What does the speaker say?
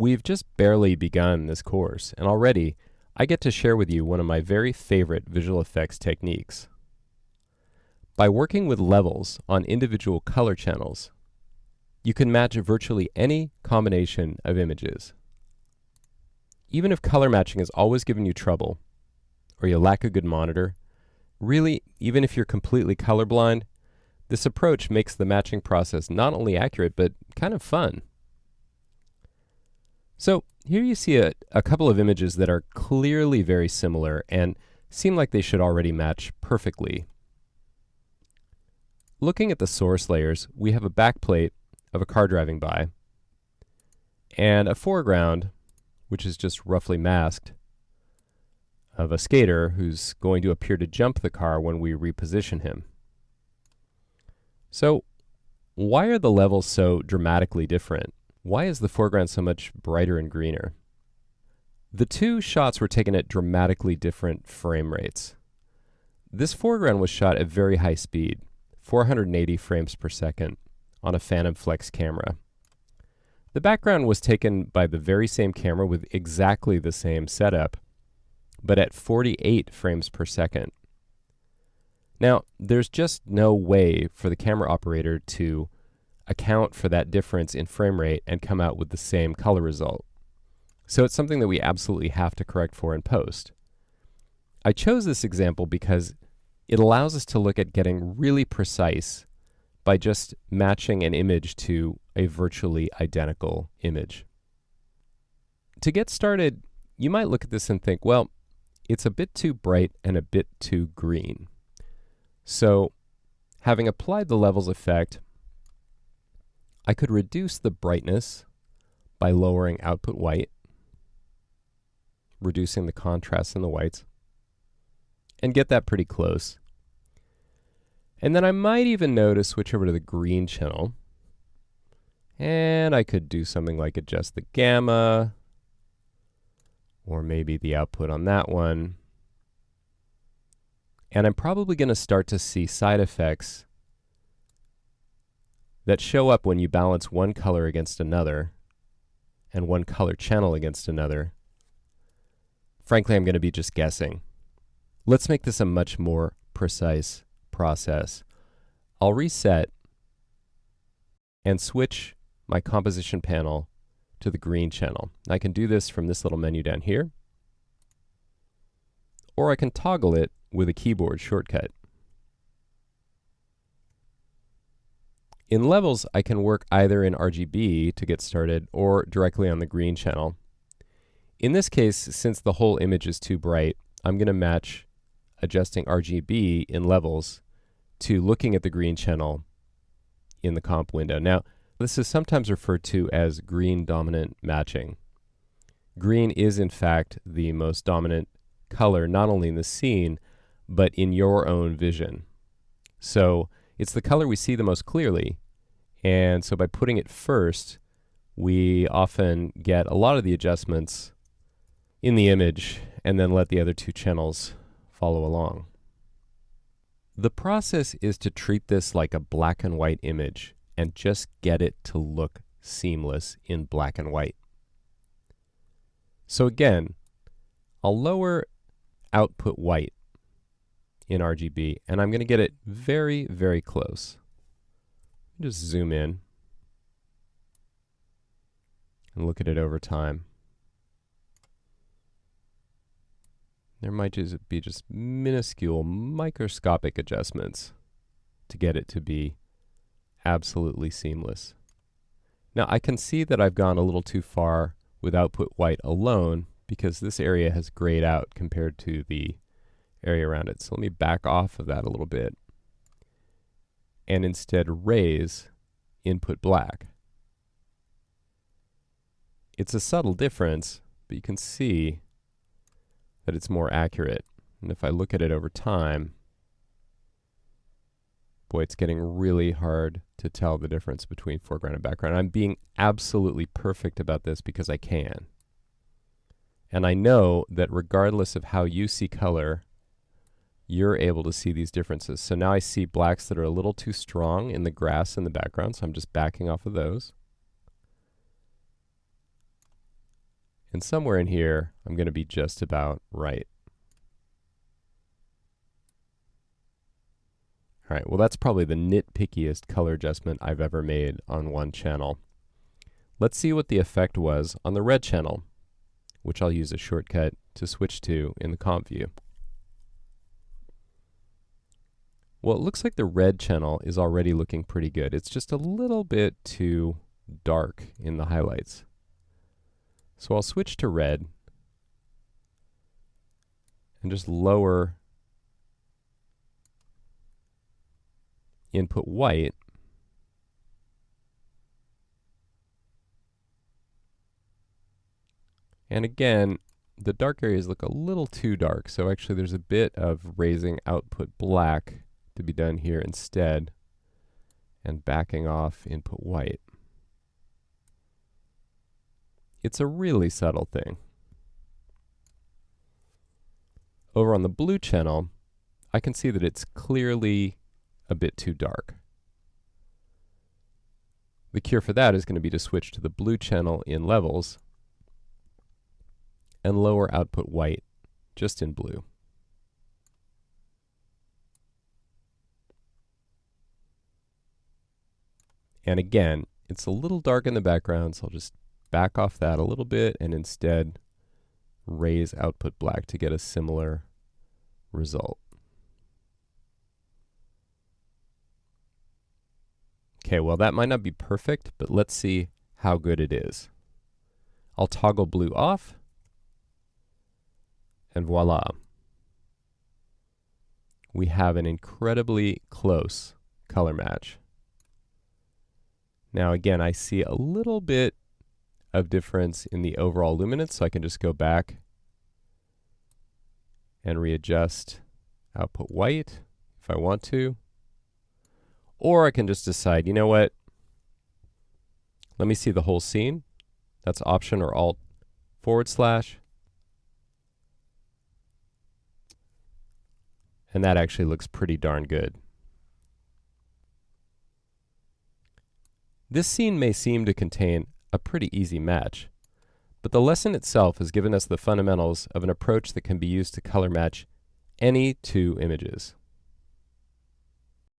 We've just barely begun this course, and already I get to share with you one of my very favorite visual effects techniques. By working with levels on individual color channels, you can match virtually any combination of images. Even if color matching has always given you trouble, or you lack a good monitor, really, even if you're completely colorblind, this approach makes the matching process not only accurate, but kind of fun. So here you see a couple of images that are clearly very similar and seem like they should already match perfectly. Looking at the source layers, we have a backplate of a car driving by and a foreground, which is just roughly masked, of a skater who's going to appear to jump the car when we reposition him. So why are the levels so dramatically different? Why is the foreground so much brighter and greener? The two shots were taken at dramatically different frame rates. This foreground was shot at very high speed, 480 frames per second, on a Phantom Flex camera. The background was taken by the very same camera with exactly the same setup, but at 48 frames per second. Now, there's just no way for the camera operator to account for that difference in frame rate and come out with the same color result. So it's something that we absolutely have to correct for in post. I chose this example because it allows us to look at getting really precise by just matching an image to a virtually identical image. To get started, you might look at this and think, well, it's a bit too bright and a bit too green. So, having applied the levels effect, I could reduce the brightness by lowering output white, reducing the contrast in the whites, and get that pretty close. And then I might even switch over to the green channel, and I could do something like adjust the gamma, or maybe the output on that one. And I'm probably going to start to see side effects that show up when you balance one color against another and one color channel against another. Frankly, I'm going to be just guessing. Let's make this a much more precise process. I'll reset and switch my composition panel to the green channel. I can do this from this little menu down here, or I can toggle it with a keyboard shortcut. In levels, I can work either in RGB to get started or directly on the green channel. In this case, since the whole image is too bright, I'm going to match adjusting RGB in levels to looking at the green channel in the comp window. Now, this is sometimes referred to as green dominant matching. Green is in fact the most dominant color, not only in the scene, but in your own vision. So it's the color we see the most clearly, and so by putting it first, we often get a lot of the adjustments in the image and then let the other two channels follow along. The process is to treat this like a black and white image and just get it to look seamless in black and white. So again, I'll lower output white in RGB, and I'm going to get it very, very close. Just zoom in and look at it over time. There might just be minuscule, microscopic adjustments to get it to be absolutely seamless. Now I can see that I've gone a little too far with output white alone because this area has grayed out compared to the area around it. So let me back off of that a little bit and instead raise input black. It's a subtle difference, but you can see that it's more accurate. And if I look at it over time, boy, it's getting really hard to tell the difference between foreground and background. I'm being absolutely perfect about this because I can. And I know that regardless of how you see color, you're able to see these differences. So now I see blacks that are a little too strong in the grass in the background, so I'm just backing off of those. And somewhere in here, I'm going to be just about right. All right, well, that's probably the nitpickiest color adjustment I've ever made on one channel. Let's see what the effect was on the red channel, which I'll use a shortcut to switch to in the comp view. Well, it looks like the red channel is already looking pretty good. It's just a little bit too dark in the highlights. So I'll switch to red and just lower input white. And again, the dark areas look a little too dark, so actually there's a bit of raising output black to be done here instead, and backing off input white. It's a really subtle thing. Over on the blue channel, I can see that it's clearly a bit too dark. The cure for that is going to be to switch to the blue channel in levels and lower output white just in blue. And again, it's a little dark in the background, so I'll just back off that a little bit and instead raise output black to get a similar result. Okay, well, that might not be perfect, but let's see how good it is. I'll toggle blue off, and voila. We have an incredibly close color match. Now again, I see a little bit of difference in the overall luminance, so I can just go back and readjust output white if I want to. Or I can just decide, you know what, let me see the whole scene. That's Option or Alt /. And that actually looks pretty darn good. This scene may seem to contain a pretty easy match, but the lesson itself has given us the fundamentals of an approach that can be used to color match any two images.